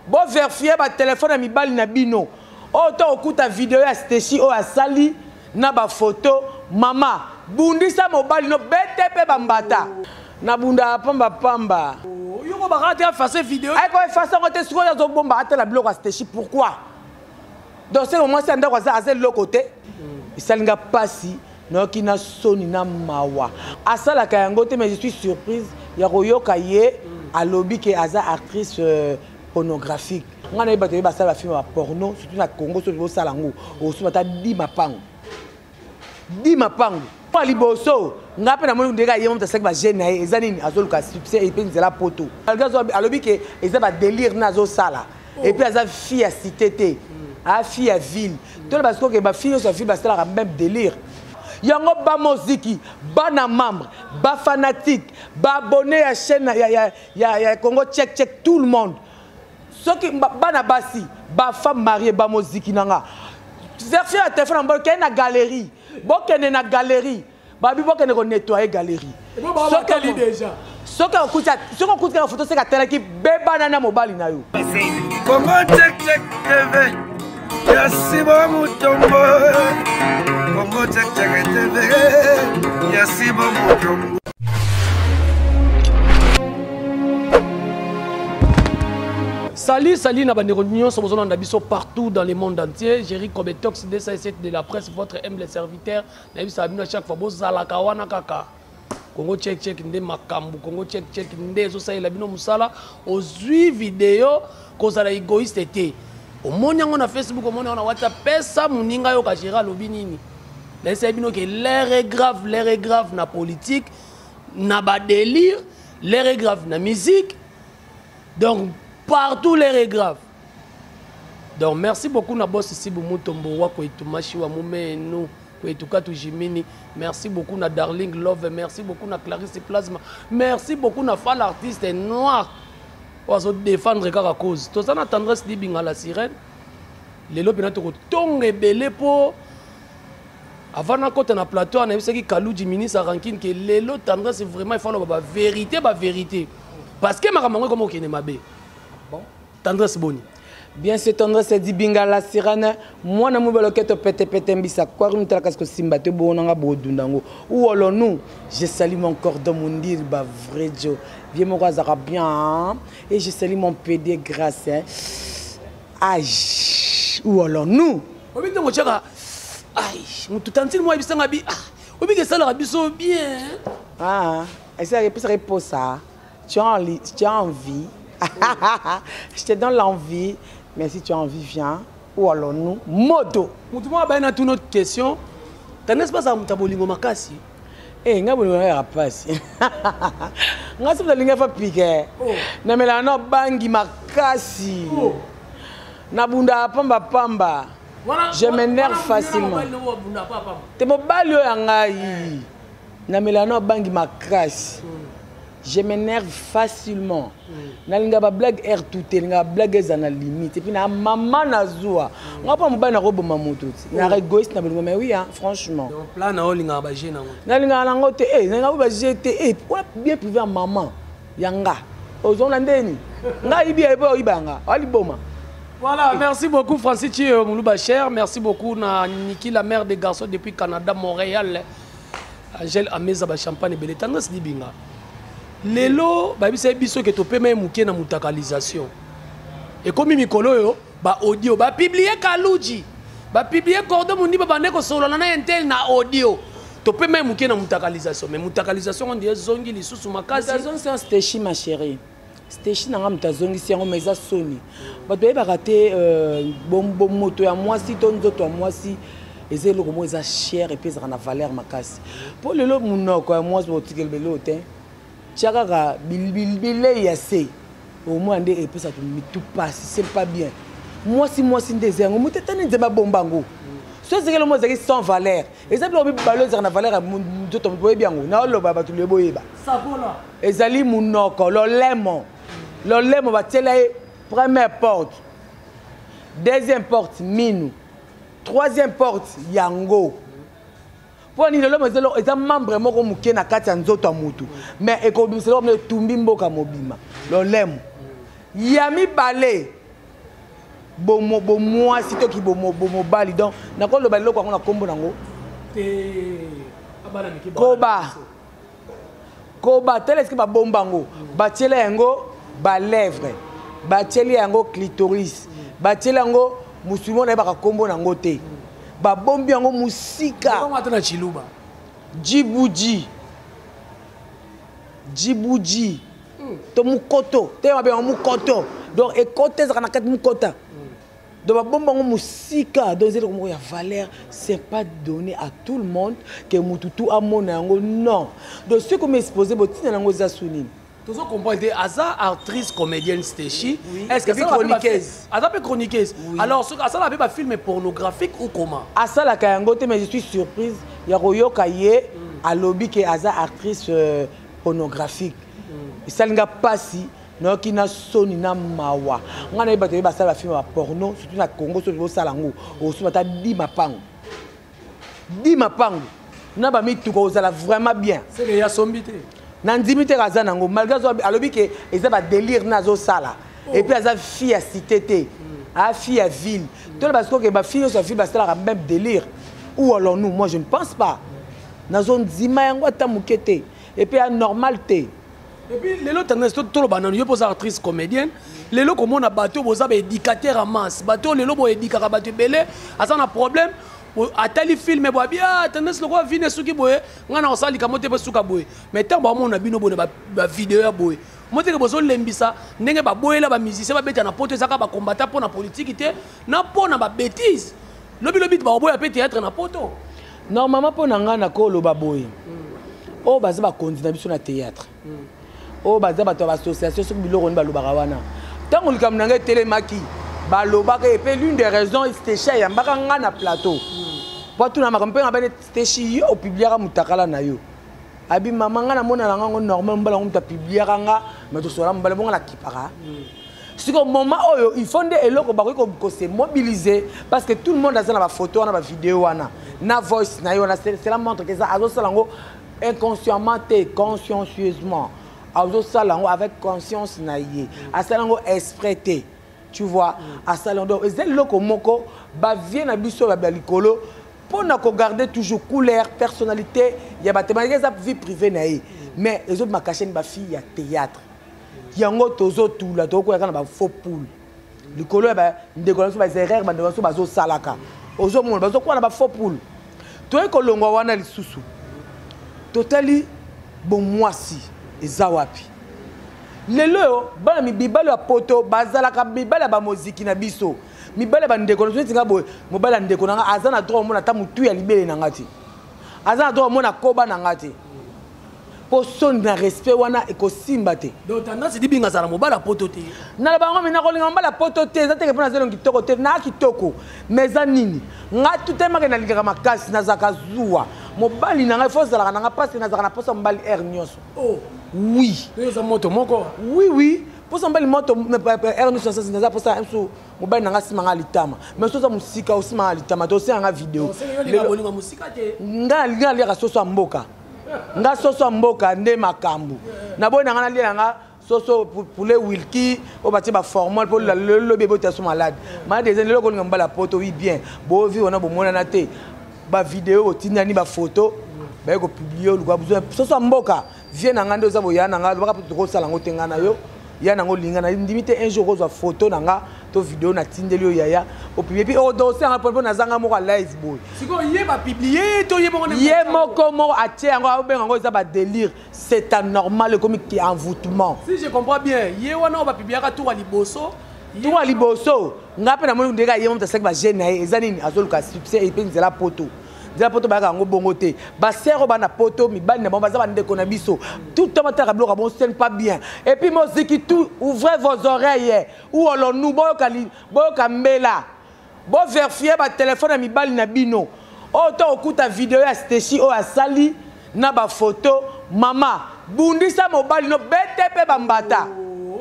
Bon vérifier ba téléphone à mibali na bino. Autant okuta vidéo ya Stéchi o asali na ba photo mama bundisa mobali no BTP bambata. Na bunda pamba. Yoko bakati a fait vidéo. Ay ko effacer ko te siko ya zo bomba ata la biloko Stéchi pourquoi? Donc c'est au moins c'est ndako za azel le côté. Isalinga pasi noki na soni na mawa. Asala kayango te mais je suis surprise ya koyoka ye alobi ke aza actrice pornographique. On a battu la film porno, surtout na Congo, surtout au Salango, au Soumata, di mapango. Pas liboso, on a peine à mon dégât, il y a un peu de gêne, et zanine, azoluka, succès, et puis c'est la poto. Alors que ils ont délire nazo sala, et puis ils ont fille à cité, à fille à ville. Tout le parce que ma fille sa fille va se même délire. Yango ba moziki, ba na membre, ba fanatique, ba abonné à chaîne, ya Congo check tout le monde. Ce qui bana basi, ba femme mariée, ba moziki nanga. Vérifier la téléphone en bas, qu'il y a une galerie. Bon, qu'il y a une galerie. Babi, bon, qu'il y a une nettoyer galerie. Ce qui déjà. Ce qu'on coûte la photo, c'est que tu as qui bébé nana mobile na yo. Congo check TV. Yasi bo mutombo. Congo check TV. Yasi bo mutombo. Salut, Nabanéronion, sommes en abisso partout dans le monde entier. Jerry Kobetox, de la presse, votre humble serviteur. Nabisso abino chaque fois, bo zalaka wana kaka. Congo check nde makambu, Congo check nde zo sa labino musala. Ozui vidéo kozala égoïste été. Au monde on a Facebook, au monde on a WhatsApp, pesa muninga yo kajira lobi nini. Laissez bino que l'air est grave na politique, na ba délire, l'air est grave na musique. Donc partout l'air est grave. Donc merci beaucoup na boss ici Bumutombo wa ko itumashi wa mumenu ko itukatu Jimini. Merci beaucoup na Darling Love, merci beaucoup na Clarisse Plasma. Merci beaucoup na Fall artiste noir. On va défendre kaka cause. Tout ça na tendresse di binga la sirène. Lelo pena to tonge belé po avant na côté na plateau on a vu ce qui Kalou Jimini sa rankine que lelo tendresse vraiment il faut la vérité. Parce que makamango comme okene mabe. Bon, tendresse boni. Bien c'est tendresse dit binga la sirène. Moi na mobile que to pete mbisa quoi nous tala kasko simba te bonanga bodundango. Ou alors nous, je salue mon cordon mon dire ba vrai Joe. Viens mon razara bien et je salue mon PD grâce. Aïe. Ou alors nous. Obi to mochaka. Aïe, mon tout tantine moi bisanga bi. Obi que ça la biso bien. Ah, et ça repose ça. Tu as envie. Je te donne l'envie, mais si tu as envie, viens. Ou alors nous, moto. Tout le monde a une autre question. Tu n'es pas ça, tu as bolingo makasi. Eh, nga bolingo ya rapasi. Nga si bolingo fa piquer. Na melano bangi makasi. Na bunda pamba. Je m'énerve facilement. Te mobali yo yangai. Na melano bangi makasi. Je m'énerve facilement. Nalinga ba blague air tout linga blague za na limite et puis na maman na zoa. On pas mobile na robo mamoto. Na égoïste na bolingo mais oui hein, franchement. Donc plan na olinga ba gêne nango. Nalinga na ngote na ba jeté pour bien privé maman yanga. Ozona ndeni. Nga ibi ebo ibanga. Ali boma. Voilà, merci beaucoup Francis Moulouba cher, merci beaucoup na Niki la mère des garçons depuis Canada Montréal. Angèle Ameza ba champagne belé tendance di binga. Lelo ba bisa biso ke to peme muke na mutakalisation. Et comme mikolo yo ba audio ba publier Kaluji. Ba publier cordon mundi ba bande ko solo na intel na audio. To peme muke na mutakalisation, mais mutakalisation on dit zongi li susu makasi. C'est un Stéchi ma chérie. Stéchi na ngam tazongi si ngom eza soni. Ba doye ba raté bombo moto ya mwasi to nzoto ya mwasi. Ezelo ko mo eza cher et puis ça na valeur makasi. Pour lelo munoko ya mwasi bo tikel belo te. Tchakaka bilé yassé au moins et puis ça tout passe c'est pas bien moi si des ans moi t'es ne pas bombango ce c'est que le mot sans valeur exemple on balozer na valeur tout ton boye bien na lo baba tout le boye ba ça voilà ezali munoko lo lemo va tela première porte deuxième porte minu troisième porte yango. Pour ni lelo mazelo eza membre moko muke na kati ya nzoto mutu mais ekobimselo me tumbi mboka mobima lo lemu yami balé moi sito ki mobali donc nakolo le balilo kwa na kombo nango koba tel est-ce que ba bombango batiela yango ba lèvre batiela yango clitoris batiela yango musulman na ba kombo nango te ba bombi yango musika comment atana chiluba Djibouti to mukoto te mabe mukoto donc écoute ça na kat mukota donc ba bomba ngo musika donc c'est comme il y a valeur c'est pas donné à tout le monde que mututu amona yango non donc ce que m'exposer botina nango za sunini tous on comprend Aza actrice comédienne Stéchi est-ce que c'est chroniqueuse Aza peut chroniqueuse alors ce Aza avait pas film pornographique ou comment Asa la kayangote mais je suis surprise ya royoka ye à lobby que Aza actrice pornographique salinga pasi no kina soni na mawa ngana ibate ba sala film porno surtout na Congo so bo sala ngo o so bata di mapango na ba mitu ko sala vraiment bien c'est que ya sombité na ndimité kaza nango malgré so alobi ke eza ba délire na zo sala et puis aza fille à cité te a fille à ville tout parce que ba fille so fille ba sala même délire ou alors nous moi je ne pense pas na zone zima yango atamukete et puis à normalité. Et puis, les autres, tout le monde, il y a actrice comédienne. Les autres, comme on a battu, vous avez éducateur en masse. Bateau, les autres, éducateur à battu belé. À ça, on a problème. À tel film, mais bien, tendance, le roi vient sur qui boye. On a un sali, comme on te peut souka boye. Mais tant que on a bien une vidéo boye. Moi, je suis lembisa. N'est pas boye là, musicien, va bêter na pote, ça va combattre pour la politique, n'a pas na bêtise. Le but, va boye peut être na poto. Normalement, pour n'anga na ko lo baboye. Oh, bah ça va continuer sur le théâtre. Oh, bah ça va avoir association sur biloko ni balobaka wana. Tant que le kamnanga télémaki, balobaka et puis l'une des raisons c'était cher yambaka nga na plateau. Pour tout na makampe ngabane c'était chi au publiera mutakala na yo. Abi mama nga na mona nga ngo normal mbala ngumta publiera nga mais to sola mbala bonga la kipara. C'est qu'au moment où il faut que se mobiliser parce que tout le monde a une photo, une vidéo, une voice, c'est la montre que ça a inconsciemment et consciencieusement. Avec conscience, à salango exprès, tu vois, à salango. Et c'est le comoko, vient à biso balikolo pour nous garder toujours couleur, personnalité, il y a des vie privée, mais les autres ma caché une fille, il y a théâtre. Yango tozo tout la toko ya kana faux poule likolo ba ndekolo so ba erreur ba ndekolo so ba zo salaka ozo mon ba zo kwa na ba faux poule to e kolongwa wana lisusu totali bon mwasi eza wapi lelo bana mibibalo ya poto bazalaka mibala ba muziki na biso mibala ba ndekolo so tinga boy mobala ndekolo nga azana droit mona ta mutu ya libele na ngati azana droit mona koba na ngati pour son respect wana ekosimba te donc tendance di binga sala mobala poto te na bango mina ko linga mbala poto te za te ke pona zelo kitoko te na kitoko meza nini nga tutema ke na linga makasi na zaka zuwa mobali na nga faut zala na passe na zaka na posa mbali air nyonso oh oui eza moto moko oui posa mbali moto air nyonso ça na za posa mso mobali na nga simanga litama mais so za musika osimanga litama to se nga video le musika te nga linga soso mboka nga soso mboka nde makambu na boy na lia nga soso poulet wilki o bati ba formal pour le bébé ta so malade ma des années ko ngamba la poto oui bien bo vi ona bo mona na te ba vidéo tinda ni ba photo ba ko publier lu kwa besoin soso mboka vient na nga ndo za boya na nga ba ka ko sala ngo tenga na yo ya na ngo linga na limite un jour ko photo na nga to vidéo na tindeli yo yaya au publier puis au dossier en rapport na zanga moko live boy siko yé ba publier to yé moko yé moko mo atie ngo benga ngo za ba délire c'est anormal comme qui envoûtement si je comprends bien yé wana ba publier ka tour liboso tour liboso ngape na mo ndeka yé mo ta sek ba jeune na ezanini azoluka succès et puis nzela poto la poto ba ngo bongo te ba sero ba na poto mi ba na ba za ba ndeko na biso tout temps ta bloka bon c'est pas bien et puis musique tout ouvrez vos oreilles ou alors nous boka mbela bo vérifier ba téléphone mi bali na bino o to okuta vidéo ya Stéchi o asali na ba photo mama bundisa mobali no BTP bambata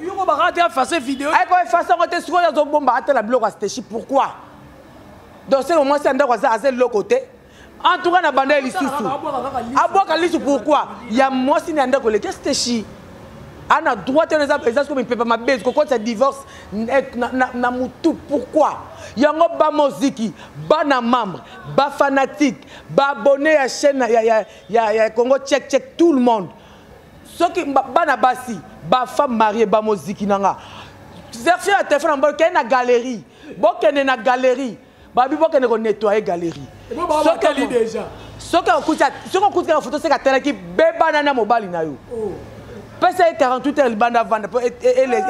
yo ko ba rate faire vidéo ay ko effacer ko te siko ya zo bomba ata la bloka Stéchi pourquoi donc c'est au moins c'est ndako za azel le côté en tout cas na banda lisusu aboka lisu pourquoi ya moi si ndako le Stéchi ana droit te eza comme pepa mabe ko ça divorce na mutu pourquoi yango ba moziki ba na membre ba fanatique ba abonné à chaîne ya Congo check tout le monde ceux qui ba na basi ba femme mariée ba moziki nanga version à téléphone ba na galerie bokene na galerie ba bi bokene ko nettoyer galerie ce que déjà ce qu'on coûte la photo c'est que telle qui beba na mobile na yo parce que 48 heures banda vendre et les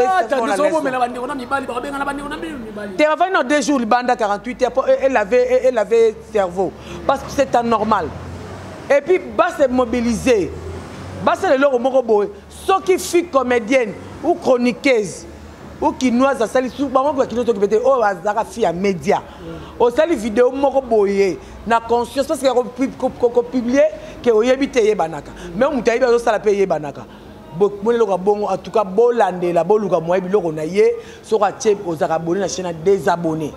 Téléphone dans 2 jours banda 48 heures elle avait cerveau parce que c'est anormal et puis bas se mobiliser bas c'est le moko boy ceux qui font comédienne ou chroniqueuse ou qui noise à sali sous bango qui nous occupé oh azaka fi à média au sali vidéo moko boye na conscience parce que publier que oyebite yebanaka mais mutayi ba zo sala pe yebanaka en tout cas, bolande la boluka moi biloko na ye sera tchep aux abonnés na chaîne désabonnés.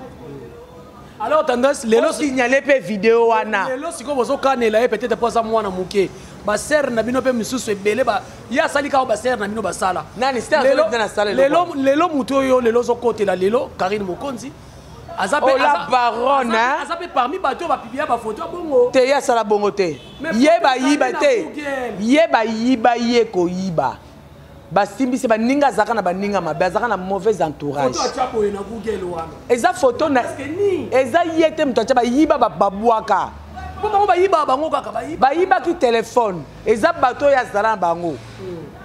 Alors tendance les lots signaler pe vidéo wana. Les lots siko bozo kanela peut-être pas ça moi na muke. Ba ser na bino pe misusu ebele ba ya sali ka ba ser na bino ba sala. Nani c'est dans sala les lots muto yo les lots zo côté la les lots Karine Mokonzi. Oh la baronne hein. Azape parmi bato ba publier ba photo bongo. Te ya sala bongo te. Yeba yiba te. Yeba yiba ye ko yiba. Ba simbi se ba ninga zaka na ba ninga mabe zaka na mauvais entourage. Photo achapo na Google wana. Eza photo na eza yete mutacha ba yiba ba babuaka. Pourquoi ba yiba bango kaka ba yiba? Ba yiba ki téléphone. Eza bato ya zala bango.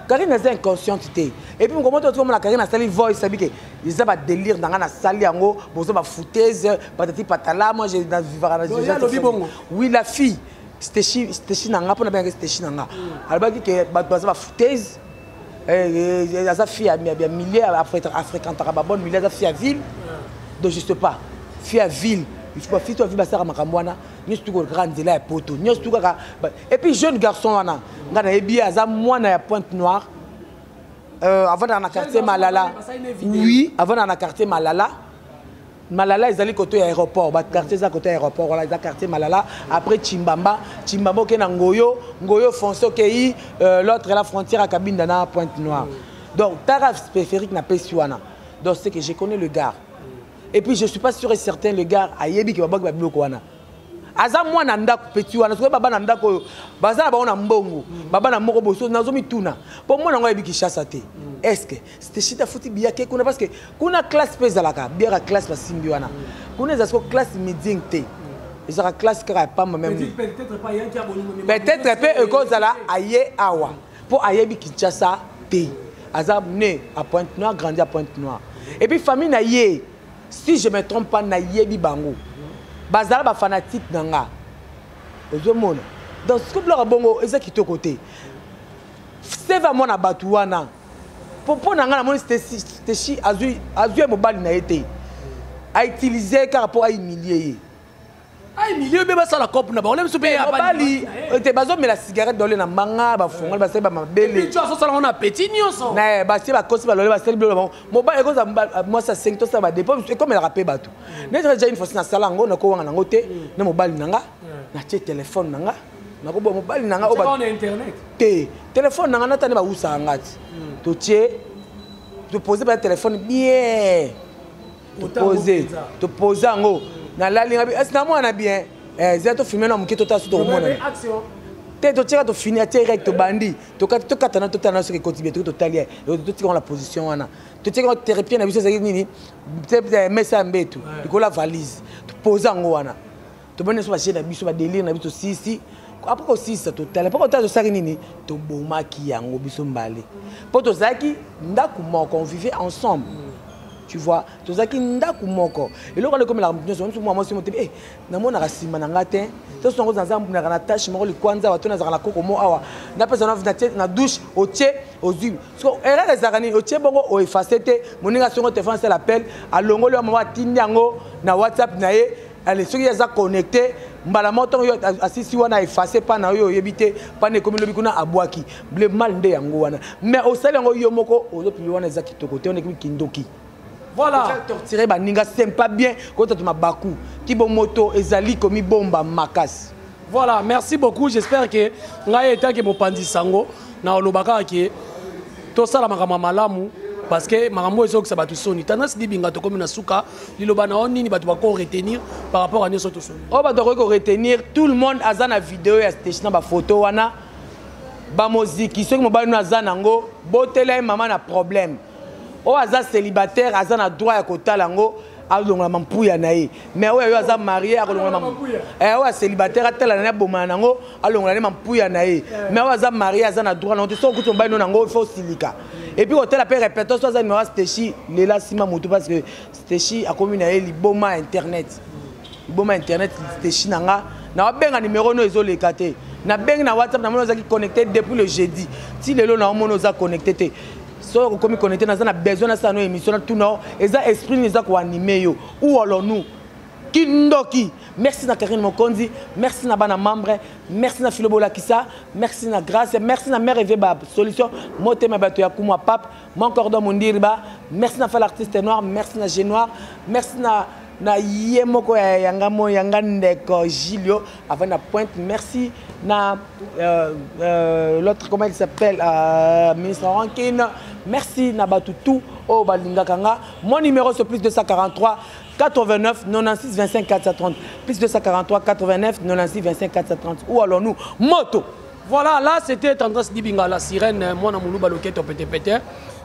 Karine est inconsciente. Et puis, comment tu vois la Karine a sali voice, ça dit que ils ont délire dans la salle yango, bon ça va foutaise, patati patala, moi j'ai dans vivre. Oui la fille, c'était nanga pour na bien c'était nanga. Alors dit que bah ça va foutaise. Ça fille a bien milliers africain tarababon, milliers de filles à ville. Donc je sais pas, fille à ville. Il faut faire toi vivre ça à Makamwana, ni surtout grande là poto, ni surtout et puis jeune garçon wana, ngana ebi aza mwana ya Pointe Noire. Avant dans la quartier Malala. Oui, avant dans la quartier Malala. Malala ils allaient côté aéroport, bah quartier ça côté aéroport, voilà, ils quartier Malala, après Chimbamba qui na Ngoyo, Ngoyo Fonso qui l'autre la frontière à cabine dans Pointe Noire. Donc taraf périphérique n'a pas su wana. Donc c'est que je connais le gars. Et puis je suis pas sûr et certain le gars a yebi ki babaki babiloko wana. Aza mwana ndako petit wana so baba na ndako bazala ba ona mbongo baba na moko boso nazo mituna. Pour moi nango yebi ki chasse te. Est-ce que c'était chita futi biake kuna parce que kuna classe pezalaka biara classe ba simbi wana. Kuna zasko classe meeting te. Ezaka classe kaka pas même. Peut-être pas yanki abonimo. Peut-être pe ekozala aye awa. Pour ayebi ki chasse te. Aza né à Pointe Noire, grandi à Pointe Noire. Et puis famille na ye. Si je ne me trompe pas, na yebi bango. Bazala ba fanatique nanga. Ozomona. Dans ce que la bongo, eza qui te côté. C'est vraiment na batuana. Pour nanga na moni c'était chi azui mobile na été. A utiliser car rapport à humilier. Ay milieu beba ça la coupe na ba on aime se payer à bali te bazo mais la cigarette dans le na manga ba fonga ba seba mabele tu as ça on a petit nyonso na ba si ba kosi ba lole ba sel bilo mobile eko za moi ça 5 to ça ba dépôt comme elle rappelle bato n'est déjà une fois na sala ngo na ko wanga nango te na mobile nanga na tie téléphone nanga na ko bo mobile nanga o ba on internet te téléphone nanga na tane ba usa ngati to tie to poser ba téléphone bien to poser ngo na la ligne est-ce que moi on a bien zeto filmer na mukito ta suto mona action te to tira to finir direct bandi to katana to tana sur côté bien to talia to tira la position wana to tira thérapie na biso za nini te mesa mbetu ko la valise to poser ngo wana to bonne so ba chez na biso ba délire na biso sisi après aussi ça total pas quand to sari nini to bomaki yango biso mbale po to zaki ndaku moko on vivait ensemble. Tu vois, tout ça qui n'a pas moko. Et là, comme la mission, moi, je me dis, eh, na mona rasima na ngate. Tout ce qu'on a dans un na tâche, moi, le kwanza, wa tona za la koko mo awa. Na personne na douche, au tché, aux huiles. Parce que erreur les arani, au tché bongo, au effacé te, moninga sur notre téléphone, c'est l'appel. À longo le maman tinyango, na WhatsApp na ye. Allez, ceux qui sont connectés, mbala moto yo asisi wana effacé pas na yo yebité, pas ne comme le bikuna abwaki. Ble mal nde yango wana. Mais au sel yango yo moko, au plus wana za kitoko, on est kindoki. Voilà. Torturer baninga c'est pas bien quand tu m'as baku. Qui bon moto ezali komi bomba makas. Voilà, merci beaucoup. J'espère que ngai eta ke mopandi sango na olobaka ke tout ça la makambo malamu parce que makambo ezo que ça ba tout soni tendance di binga to comme na suka liloba na onini ba to ba ko retenir par rapport à nyoso to soni oh ba to ko retenir tout le monde azana vidéo ya station ba photo wana ba musique ceux qui mobile no azana ngo botela maman na problème oh aza célibataire azana droit ya kotala ngo alonga mampuya na ye mais oyo aza marié alonga mampuya oyo célibataire atala na bomana nango alonga na mampuya na ye mais oyo aza marié azana droit na to so kutu mobile no nango il faut silika. Et puis, quand elle répète, soit numéro Stéchi, Léla Sima Moutou, parce que Stéchi a commis un liboma internet. Liboma internet, Stéchi Nanga. Na benga numéro no isolé kate. Na benga na WhatsApp na mono za connecté depuis le jeudi. Si les lo na mono za connecté. So comme connecté na besoin na sa no émission tout non. Eza esprit ni za ko animer yo. Ou allons-nous? Kindoki. Merci na Karine Mokondi, merci na bana membre, merci na Philobola Kissa, merci na Grâce, merci na Mère Eveba Solution, Motema Bato ya Kumwa Pape, mon cordon Mondiriba, merci na Fall Artiste Noir, merci na G Noir, merci na Yemoko Yangamo Yangandeko Gilio, avant la pointe, merci na l'autre comment il s'appelle ministre Rankine, merci na Batutu au Balinga Kanga, mon numéro c'est plus 243 89 96 25 430 plus 243 89 96 25 430 où allons-nous moto voilà là c'était tendance dibinga la sirène moi na mulu baloketo pété pété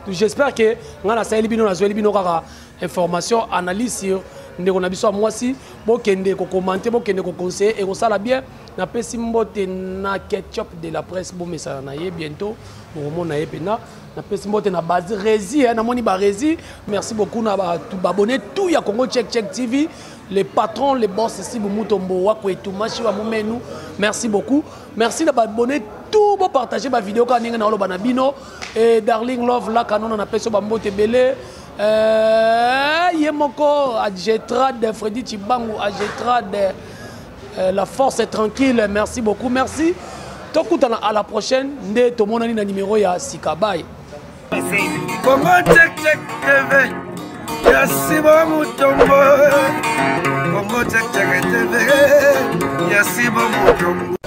j'espère que ngana sa elibino na zoeli bino kaka information analyse sur ndeko na biso moi si bokende ko commenter bokende ko conseiller et ko sala bien na pesi mbote na ketchup de la presse bo message na ye bientôt pour na ye pena na pesi mbote na base rési na moni ba rési merci beaucoup na ba abonné tout ya Congo Check TV les patrons les boss ici Mutombo wa ko etumashi wa mumenu merci beaucoup merci na ba abonné tout bo partager ba vidéo ka ninga na loba na bino et darling love la kanona na pesi ba mbote belé Yemoko Adjetrad Freddy Chibangu Adjetrad la force est tranquille merci beaucoup merci tokutana à la prochaine nde tomonani na numéro ya Sikabai Congo Check TV Yasibo Mutombo Congo Check TV Yasibo Mutombo